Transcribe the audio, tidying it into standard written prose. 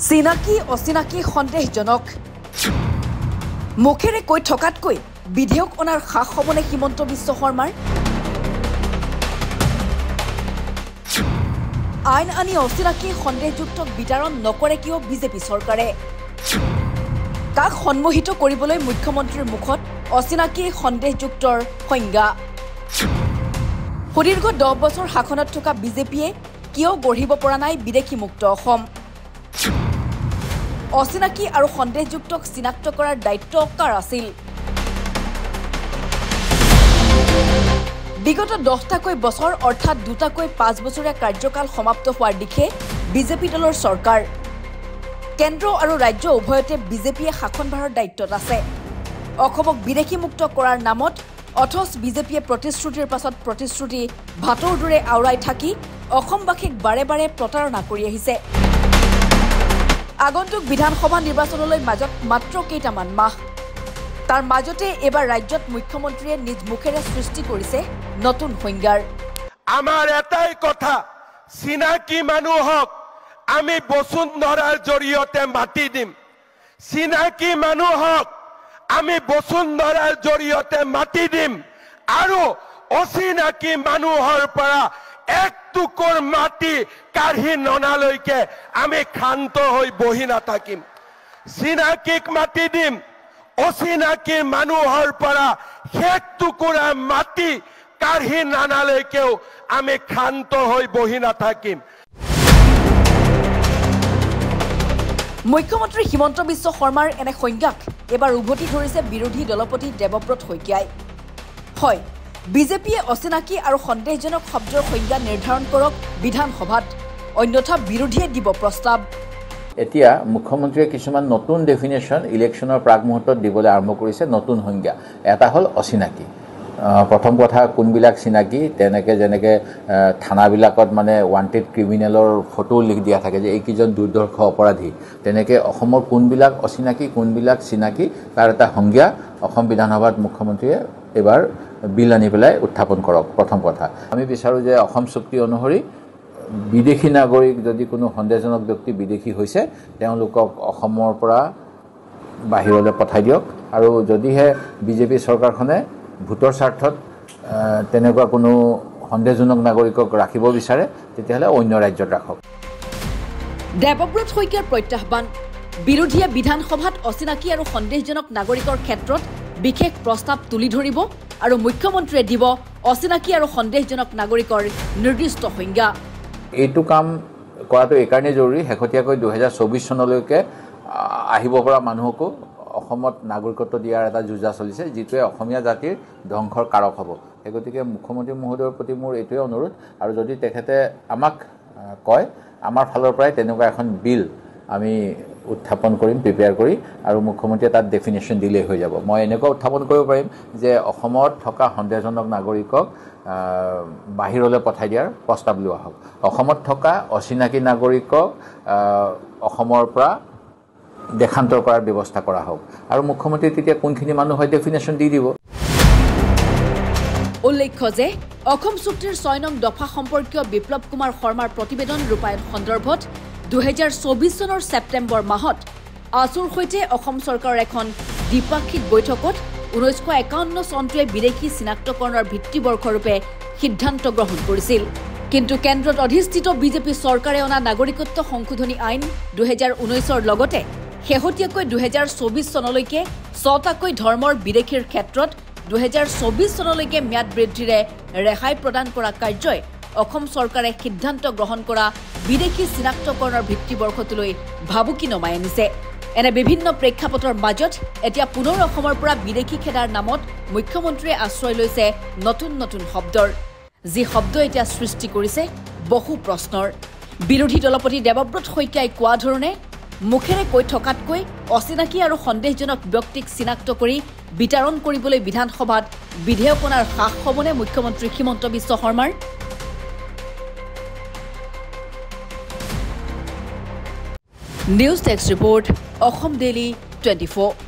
চিনাকি অচিনাকি সন্দেহজনক মুখেৰে কৈ থকাতকৈ বিধেয়ক অনাৰ সাহ হ'বনে হিমন্ত বিশ্ব শৰ্মাৰ আইন আনি অচিনাকি সন্দেহযুক্তক বিতৰণ নকৰে কিয় বিজেপি চৰকাৰে কাক সন্মোহিত কৰিবলৈ মুখ্যমন্ত্ৰীৰ মুখত অচিনাকি সন্দেহযুক্তৰ সংজ্ঞা সুদীৰ্ঘ 10 বছৰ শাসনত থকা বিজেপিয়ে কিয় গঢ়িব পৰা নাই বিদেশী মুক্ত অসম অচিনাকি আৰু সন্দেহযুক্তক চিনাক্ত কৰাৰ দায়িত্ব কাৰ আছিল বিগত 10টাকৈ বছৰ অৰ্থাৎ 2টাকৈ 5 বছৰীয়া কাৰ্যকাল সমাপ্ত হোৱাৰ দিশে বিজেপি দলৰ চৰকাৰ কেন্দ্ৰ আৰু ৰাজ্য উভয়তে বিজেপিয়ে শাসনভাৰৰ দায়িত্বত আছে অসমক বিদেশী মুক্ত কৰাৰ নামত অথচ বিজেপিয়ে প্ৰতিশ্ৰুতিৰ পাছত প্ৰতিশ্ৰুতি ভাতৰ দৰে আউৰাই থাকি অসমবাসীক বাৰে বাৰে প্ৰতাৰণা কৰি আহিছে আগন্তুক বিধানসভা নিৰ্বাচনলৈ মাজত মাত্ৰ কেইটামান মাহ তাৰ মাজতে এবাৰ ৰাজ্যত মুখ্যমন্ত্ৰীয়ে নিজ মুখেৰে সৃষ্টি কৰিছে নতুন সংজ্ঞাৰ আমাৰ এটাই কথা চিনাকি মানুহক আমি বসুন্ধৰাৰ জৰিয়তে মাতি দিম চিনাকি মানুহক আমি বসুন্ধৰাৰ জৰিয়তে মাতি দিম আৰু অচিনাকি মানুহৰ পৰা এক টুকুৰ মাটি কাঢ়ি ননালৈকে আমি ক্ষান্ত হৈ বহি নাথাকিম চিনাকিক মাতি দিম অচিনাকি মানুহৰ পৰা এক টুকুৰা মাটি কাঢ়ি নানালৈকেও আমি ক্ষান্ত হৈ বহি নাথাকিম মুখ্যমন্ত্ৰী হিমন্ত বিশ্ব শৰ্মাৰ এনে সংজ্ঞাক এবাৰ উভতি ধৰিছে বিৰোধী দলপতি দেৱব্ৰত শইকীয়াই হয় বিজেপিয়ে অচিনাকি আৰু সন্দেহজনক শব্দৰ সংজ্ঞা নিৰ্ধাৰণ কৰক বিধানসভাত অন্যথা বিৰোধীয়ে দিব প্ৰস্তাৱ এতিয়া মুখ্যমন্ত্ৰীয়ে কিছুমান নতুন ডেফিনেশ্যন ইলেকশ্যনৰ প্ৰাক মুহূৰ্তত দিবলৈ আৰম্ভ কৰিছে নতুন সংজ্ঞা এটা হ'ল অচিনাকি প্ৰথম কথা কোনবিলাক চিনাকি যেনেকে থানাবিলাকত মানে ৱান্টেড ক্ৰিমিনেলৰ ফটো লিখি দিয়া থাকে যে এইকেইজন দুৰ্দৰ্শ অপৰাধী তেনেকে অসমৰ কোনবিলাক অচিনাকি কোনবিলাক চিনাকি তাৰ এটা সংজ্ঞা অসম বিধানসভাত মুখ্যমন্ত্ৰীয়ে এবাৰ বিল আনি পেলাই উত্থাপন কৰক প্ৰথম কথা আমি বিচাৰোঁ যে অসম চুক্তি অনুসৰি বিদেশী নাগৰিক যদি কোনো সন্দেহজনক ব্যক্তি বিদেশী হৈছে তেওঁলোকক অসমৰ পৰা বাহিৰলৈ পঠাই দিয়ক আৰু যদিহে বিজেপি চৰকাৰখনে ভোটৰ স্বাৰ্থত তেনেকুৱা কোনো সন্দেহজনক নাগৰিকক ৰাখিব বিচাৰে তেতিয়াহ'লে অন্য ৰাজ্যত ৰাখক দেৱব্ৰত শইকীয়াৰ প্ৰত্যাহ্বান বিৰোধীয়ে বিধানসভাত অচিনাকি আৰু সন্দেহজনক নাগৰিকৰ ক্ষেত্ৰত বিশেষ প্ৰস্তাৱ তুলি ধৰিব আৰু মুখ্যমন্ত্ৰীয়ে দিব অচিনাকি আৰু সন্দেহজনক নাগৰিকৰ নিৰ্দিষ্ট সংজ্ঞা এইটো কাম কৰাটো এইকাৰণে জৰুৰী শেহতীয়াকৈ 2024 চনলৈকে আহিব পৰা মানুহকো অসমত নাগৰিকত্ব দিয়াৰ এটা যুঁজা চলিছে যিটোৱে অসমীয়া জাতিৰ ধ্বংসৰ কাৰক হ'ব সেই গতিকে মুখ্যমন্ত্ৰী মহোদয়ৰ প্ৰতি মোৰ এইটোৱে অনুৰোধ আৰু যদি তেখেতে আমাক কয় আমাৰ ফালৰ পৰাই তেনেকুৱা এখন বিল আমি উত্থাপন কৰিম প্ৰিপেয়াৰ কৰি আৰু মুখ্যমন্ত্ৰীয়ে তাত ডেফিনেশ্যন দিলেই হৈ যাব মই এনেকুৱা উত্থাপন কৰিব পাৰিম যে অসমত থকা সন্দেহজনক নাগৰিকক বাহিৰলৈ পঠাই দিয়াৰ প্ৰস্তাৱ লোৱা হওক অসমত থকা অচিনাকি নাগৰিকক অসমৰ পৰা দেশান্তৰ কৰাৰ ব্যৱস্থা কৰা হওক আৰু মুখ্যমন্ত্ৰী তেতিয়া কোনখিনি মানুহ হয় ডেফিনেশ্যন দি দিব উল্লেখ্য যে অসম চুক্তিৰ 6 নং দফা সম্পৰ্কীয় বিপ্লৱ কুমাৰ শৰ্মাৰ প্ৰতিবেদন ৰূপায়ণ সন্দৰ্ভত 2024 চনৰ ছেপ্টেম্বৰ মাহত আছুৰ সৈতে অসম চৰকাৰৰ এখন দ্বিপাক্ষিক বৈঠকত 1951 চনটোৱে বিদেশী চিনাক্তকৰণৰ ভিত্তিবৰ্ষৰূপে সিদ্ধান্ত গ্ৰহণ কৰিছিল কিন্তু কেন্দ্ৰত অধিষ্ঠিত বিজেপি চৰকাৰে অনা নাগৰিকত্ব সংশোধনী আইন 2019ৰ লগতে শেহতীয়াকৈ 2024 চনলৈকে 6টাকৈ ধৰ্মৰ বিদেশীৰ ক্ষেত্ৰত 2024 চনলৈকে ম্যাদ বৃদ্ধিৰে ৰেহাই প্ৰদান কৰা কাৰ্যই অসম চৰকাৰে সিদ্ধান্ত গ্ৰহণ কৰা বিদেশী চিনাক্তকৰণৰ ভিত্তিবৰ্ষটোলৈ ভাবুকি নমাই আনিছে এনে বিভিন্ন প্ৰেক্ষাপটৰ মাজত এতিয়া পুনৰ অসমৰ পৰা বিদেশী খেদাৰ নামত মুখ্যমন্ত্ৰীয়ে আশ্ৰয় লৈছে নতুন নতুন শব্দৰ যি শব্দ এতিয়া সৃষ্টি কৰিছে বহু প্ৰশ্নৰ বিৰোধী দলপতি দেৱব্ৰত শইকীয়াই কোৱা ধৰণে মুখেৰে কৈ থকাতকৈ অচিনাকি আৰু সন্দেহজনক ব্যক্তিক চিনাক্ত কৰি বিতৰণ কৰিবলৈ বিধানসভাত বিধেয়ক অনাৰ সাহ হ'বনে মুখ্যমন্ত্ৰী হিমন্ত বিশ্ব শৰ্মাৰ news desk report Assam daily 24